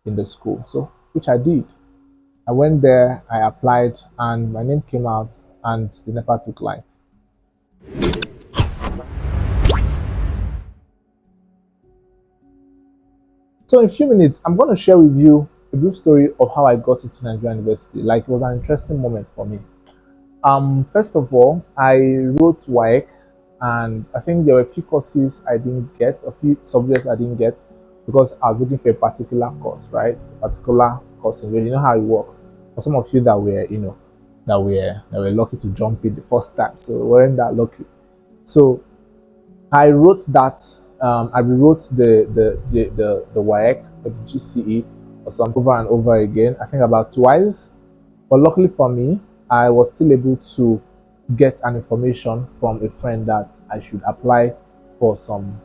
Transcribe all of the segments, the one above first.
in the school. So, which I did. I went there, I applied, and my name came out, and the NEPA took light. So, in a few minutes, I'm going to share with you a brief story of how I got into Nigerian University. Like, it was an interesting moment for me. First of all, I wrote WAEC, and I think there were a few courses I didn't get, a few subjects I didn't get because I was looking for a particular course, right? A particular course in which you know how it works. For some of you that were, that were lucky to jump in the first time, so we weren't that lucky. So I wrote that. I rewrote the WAEC, the GCE, or something over and over again. I think about twice. But luckily for me, I was still able to get an information from a friend that I should apply for some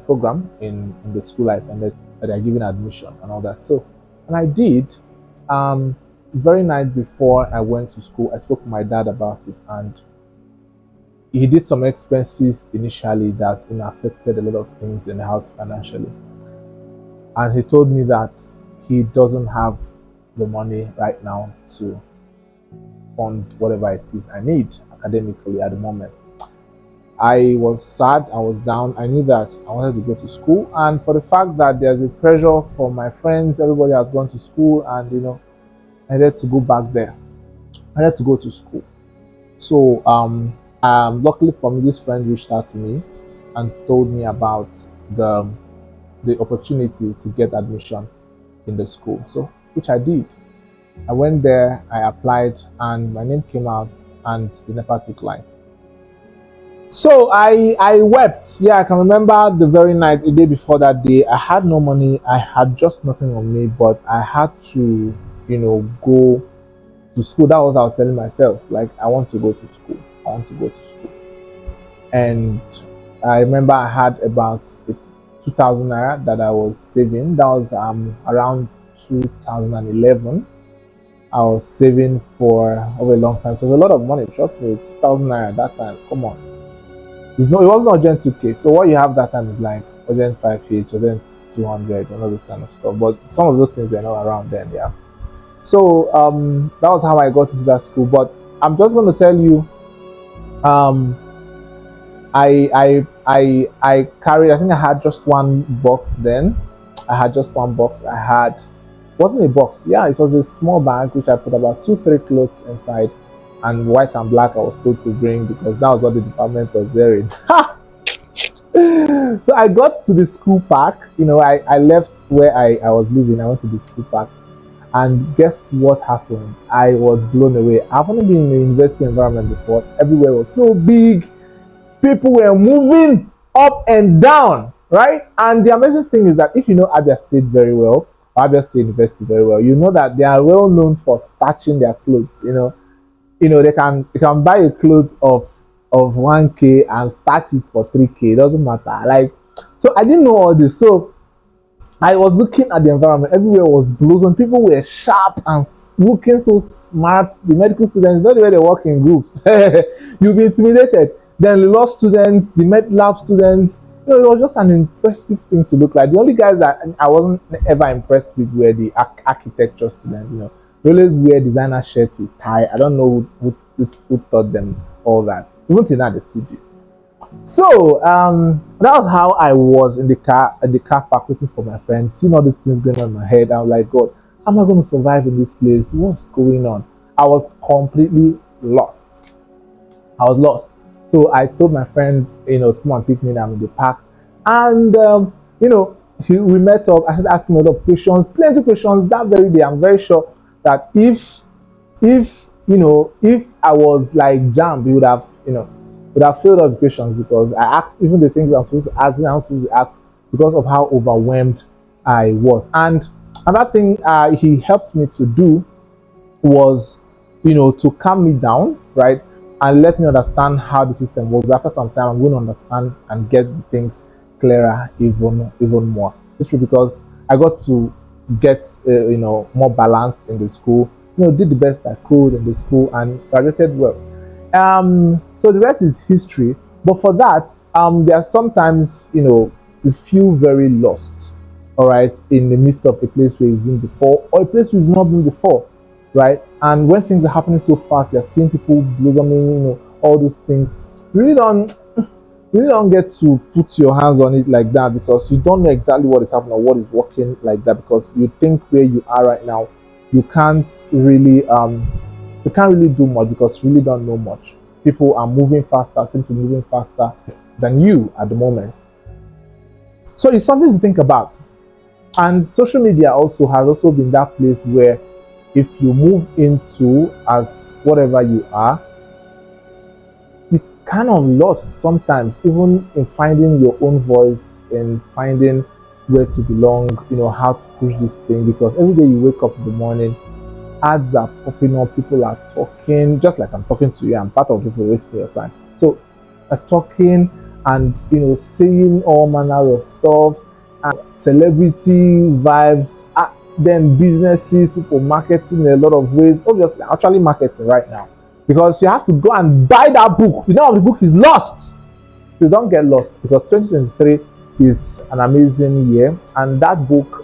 program in the school I attended, that they're giving admission and all that. So, and I did. Very night before I went to school, I spoke to my dad about it, and he did some expenses initially that affected a lot of things in the house financially. And he told me that he doesn't have the money right now to fund whatever it is I need academically at the moment. I was sad, I was down. I knew that I wanted to go to school, and for the fact that there's a pressure from my friends, everybody has gone to school, and I needed to go back there. I needed to go to school. So luckily for me, this friend reached out to me and told me about the opportunity to get admission in the school. So, which I did. I went there, I applied, and my name came out, and the NEPA took light. So I wept. Yeah, I can remember the very night, a day before that day. I had no money. I had just nothing on me, but I had to, go to school. That was what I was telling myself. Like, I want to go to school. I want to go to school. And I remember I had about 2,000 naira that I was saving. That was around 2011. I was saving for over a long time. So it was a lot of money. Trust me, 2,000 naira at that time. Come on. It wasn't urgent 2K. So what you have that time is like urgent 5H, urgent 200, and all this kind of stuff. But some of those things were not around then, yeah. So that was how I got into that school. But I'm just going to tell you, I carried. I think I had just one box then. I had just one box. Wasn't a box. Yeah, it was a small bag which I put about 2-3 clothes inside, and white and black I was told to bring because that was what the department was wearing. So I got to the school park. I left where I was living. I went to the school park, and guess what happened? I was blown away. I've only been in the university environment before. Everywhere was so big. People were moving up and down, right? And the amazing thing is that if you know Abia State very well, or Abia State University very well, you know that they are well known for starching their clothes. They can buy a clothes of 1K and starch it for 3K. It doesn't matter. Like, so I didn't know all this. So I was looking at the environment. Everywhere was blossom. People were sharp and looking so smart. The medical students, not the way they work in groups. You'll be intimidated. Then the law students, the med lab students, it was just an impressive thing to look like. The only guys that I wasn't ever impressed with were the architecture students. They always wear designer shirts with tie. I don't know who taught them all that. Even till now, they still do. So that was how I was in the car park waiting for my friend, seeing all these things going on in my head. I was like, God, how am I going to survive in this place? What's going on? I was completely lost. I was lost. So I told my friend, to come and pick me up in the park. And, we met up. I started asking a lot of questions, plenty of questions that very day. I'm very sure that if I was like jammed, he would have failed all the questions because I asked even the things I'm supposed to ask because of how overwhelmed I was. And another thing he helped me to do was, to calm me down, right? And let me understand how the system works. After some time, I'm going to understand and get things clearer even more. It's true because I got to get more balanced in the school. Did the best I could in the school and graduated well. So the rest is history. But for that, there are sometimes we feel very lost. all right, in the midst of a place where you've been before or a place you've not been before, right? And when things are happening so fast, you're seeing people blossoming, all those things. You really don't get to put your hands on it like that, because you don't know exactly what is happening or what is working like that, because you think where you are right now, you can't really do much because you really don't know much. People are moving faster, seem to be moving faster than you at the moment. So it's something to think about. And social media also has also been that place where if you move into as whatever you are, you kind of lost sometimes, even in finding your own voice and finding where to belong, how to push this thing. Because every day you wake up in the morning, ads are popping up, people are talking, just like I'm talking to you. I'm part of people wasting your time. So talking and saying all manner of stuff, and celebrity vibes, then businesses, people marketing in a lot of ways. Obviously, actually marketing right now, because you have to go and buy that book. The name of the book is Lost. You don't get lost, because 2023 is an amazing year, and that book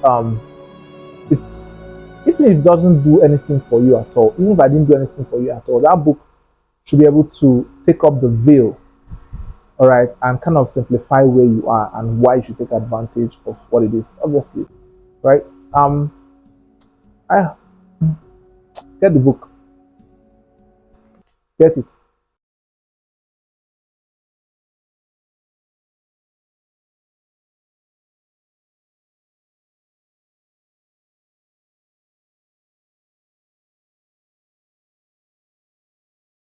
is, even if it doesn't do anything for you at all, even if I didn't do anything for you at all, that book should be able to take up the veil, all right, and kind of simplify where you are and why you should take advantage of what it is, obviously, right? I get the book, get it.